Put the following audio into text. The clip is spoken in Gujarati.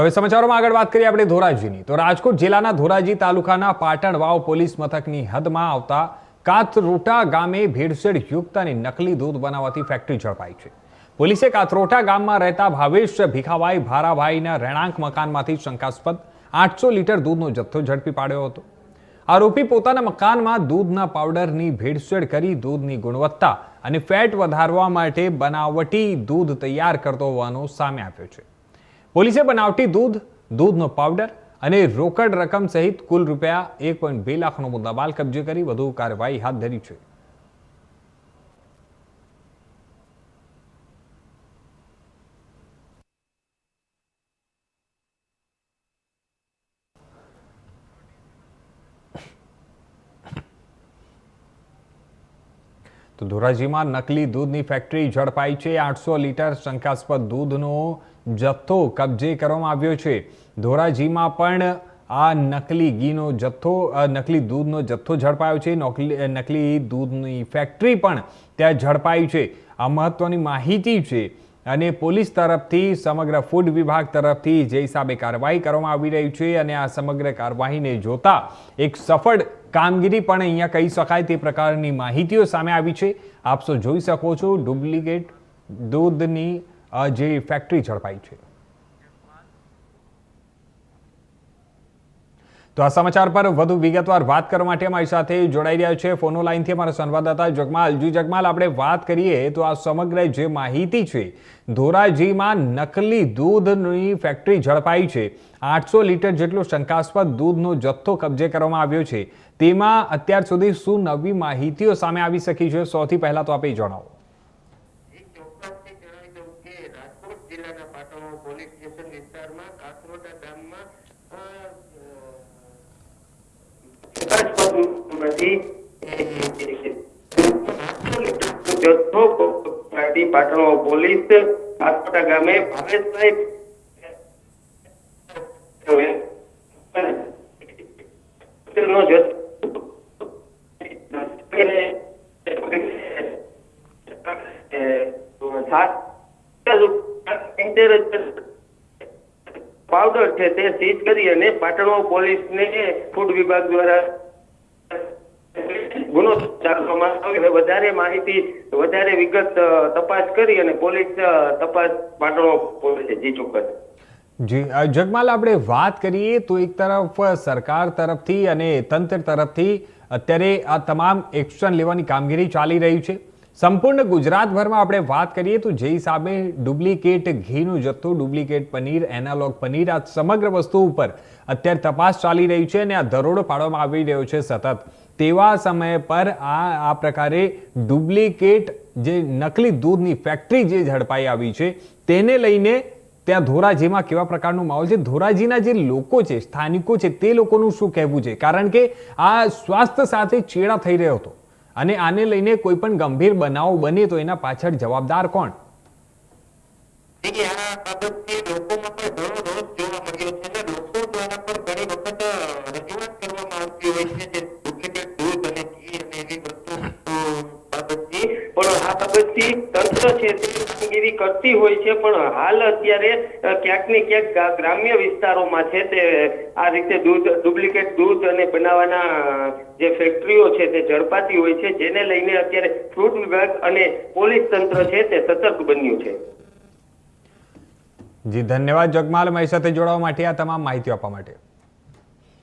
હવે સમાચારોમાં આગળ વાત કરીએ આપણે ધોરાજીની તો રાજકોટ જિલ્લાના ધોરાજી તાલુકાના પાટણ વાવ પોલીસ મથકની હદમાં આવતા કાથરોટા ગામે ભેળસેળ યુક્ત અને નકલી દૂધ બનાવતી ફેક્ટરી ઝડપાઈ છે। પોલીસે કાથરોટા ગામમાં રહેતા ભાવેશ ભીખાભાઈ ભારાભાઈના રહેણાંક મકાનમાંથી શંકાસ્પદ 800 લીટર દૂધનો જથ્થો ઝડપી પાડ્યો હતો। આરોપી પોતાના મકાનમાં દૂધના પાવડરની ભેળસેળ કરી દૂધની ગુણવત્તા અને ફેટ વધારવા માટે બનાવટી દૂધ તૈયાર કરતો હોવાનો સામે આવ્યો છે। પોલીસે બનાવટી દૂધનો પાવડર અને રોકડ રકમ સહિત કુલ રૂપિયા 1.2 લાખનો મુદ્દામાલ કબજે કરી વધુ કાર્યવાહી હાથ ધરી છે। તો ધોરાજીમાં નકલી દૂધની ફેક્ટરી ઝડપાઈ છે। 800 લીટર શંકાસ્પદ દૂધનો જથ્થો કબજે કરવામાં આવ્યો છે। ધોરાજીમાં પણ આ નકલી દૂધનો જથ્થો ઝડપાયો છે। નકલી દૂધની ફેક્ટરી પણ ત્યાં ઝડપાઈ છે। આ મહત્વની માહિતી છે અને પોલીસ તરફથી સમગ્ર ફૂડ વિભાગ તરફથી જે હિસાબે કાર્યવાહી કરવામાં આવી રહી છે અને આ સમગ્ર કાર્યવાહીને જોતા એક સફળ કામગીરી પણ અહીંયા કહી શકાય તે પ્રકારની માહિતીઓ સામે આવી છે। આપ સૌ જોઈ શકો છો ડુપ્લિકેટ દૂધની જે ફેક્ટરી ઝડપાઈ છે। તો આ સમાચાર પર વધુ વિગતવાર વાત કરવા માટે અમારી સાથે જોડાઈ રહ્યા છે ફોનો લાઈનથી અમારા સંવાદદાતા જગમાલ। જગમાલ, આપણે વાત કરીએ તો આ સમગ્ર જે માહિતી છે ધોરાજીમાં નકલી દૂધની ફેક્ટરી ઝડપાઈ છે। 800 લીટર જેટલો શંકાસ્પદ દૂધનો જથ્થો કબજે કરવામાં આવ્યો છે। તેમાં અત્યાર સુધી શું નવી માહિતીઓ સામે આવી શકી છે? સૌથી પહેલા તો આપે જણાવો। પાટણ પોલીસ કાથરોટા ગામે ભાવેશભાઈ પાવડર છે તે સીઝ કરી અને પાટણ પોલીસને ફૂડ વિભાગ દ્વારા ગુનો ચાલવામાં આવ્યો। વધારે માહિતી વધારે વિગત તપાસ કરી અને પોલીસ તપાસ પાટણ પોલીસે જી ચોક્કસ જી જગમાલ, આપણે વાત કરીએ તો એક તરફ સરકાર તરફથી અને તંત્ર તરફથી અત્યારે આ તમામ એક્શન લેવાની કામગીરી ચાલી રહી છે। સંપૂર્ણ ગુજરાતભરમાં આપણે વાત કરીએ તો જે હિસાબે ડુપ્લિકેટ ઘીનો જથ્થો, ડુપ્લિકેટ પનીર, એનાલોગ પનીર, આ સમગ્ર વસ્તુ ઉપર અત્યારે તપાસ ચાલી રહી છે અને આ દરોડો પાડવામાં આવી રહ્યો છે સતત। તેવા સમય પર આ પ્રકારે ડુપ્લિકેટ જે નકલી દૂધની ફેક્ટરી જે ઝડપાઈ આવી છે તેને લઈને ત્યાં ધોરાજીમાં કેવા પ્રકારનો માહોલ છે? ધોરાજીના જે લોકો છે, સ્થાનિકો છે, તે લોકોનું શું કહેવું છે? કારણ કે આ સ્વાસ્થ્ય સાથે ચેડા થઈ રહ્યો હતો અને આને લઈને કોઈ પણ ગંભીર બનાવ બને તો એના પાછળ જવાબદાર કોણ? તંત્ર છે તે કામગીરી કરતી હોય છે, પણ હાલ અત્યારે ક્યાંક ને ક્યાંક ગ્રામ્ય વિસ્તારોમાં છે તે આ રીતે ડુપ્લિકેટ દૂધ અને બનાવવાના જે ફેક્ટરીઓ છે તે ઝડપાતી હોય છે, જેને લઈને અત્યારે ફૂડ વિભાગ અને પોલીસ તંત્ર છે તે સતર્ક બન્યું છે। જી ધન્યવાદ જગમાલ, મારી સાથે જોડાવા માટે, આ તમામ માહિતી આપવા માટે।